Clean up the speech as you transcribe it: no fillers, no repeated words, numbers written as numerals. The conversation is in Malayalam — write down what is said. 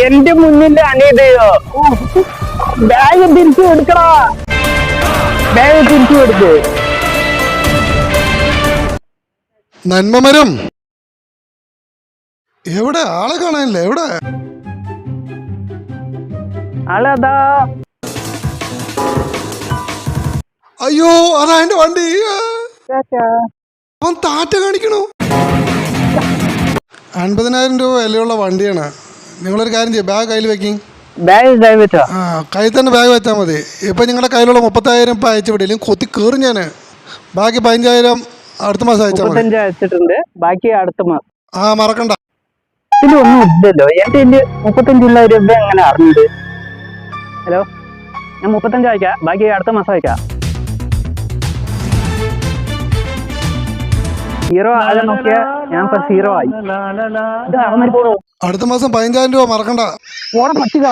എന്റെ മുന്നിന്റെ അനിയതയോ ബാഗ് തിരിച്ചു കൊടുക്കടാ, ബാഗ് തിരിച്ചു കൊടുക്ക്. നന്മമരം എവിടെ? ആളെ കാണാനില്ല. എവിടെ? ആളതാ. അയ്യോ, അതാ എന്റെ വണ്ടി. അവൻ താറ്റ കാണിക്കണു. 50,000 രൂപ വിലയുള്ള വണ്ടിയാണ്. നിങ്ങളൊരു കാര്യം ചെയ്യും, ബാഗ് കയ്യിൽ വെക്കി. ബാഗ് കൈ വെച്ചോ? ആ, കയ്യിൽ തന്നെ ബാഗ് വെച്ചാൽ മതി. ഇപ്പം നിങ്ങളുടെ കയ്യിലുള്ള 30,000 ഇപ്പം അയച്ചു വിടില്ല. കൊത്തി കയറും ഞാൻ. ബാക്കി 15,000 അടുത്ത മാസം അയച്ചാൽ മതി. 35 അയച്ചിട്ടുണ്ട്, ബാക്കി അടുത്ത മാസം. ആ, മറക്കണ്ട. ഇതിലൊന്നും ഇല്ലല്ലോ. എന്റെ 35 രൂപ എങ്ങനെ അറിഞ്ഞത്? ഹലോ, ഞാൻ 35 അയക്കാം, ബാക്കി അടുത്ത മാസം അയക്കാം. ഹീറോ ആകെ നോക്കിയാ ഞാൻ ഇപ്പൊ സീറോ ആയി. ഇത് അറന്നേരി പോണോ? അടുത്ത മാസം 15,000 രൂപ മറക്കണ്ട. ഓടെ പറ്റുക.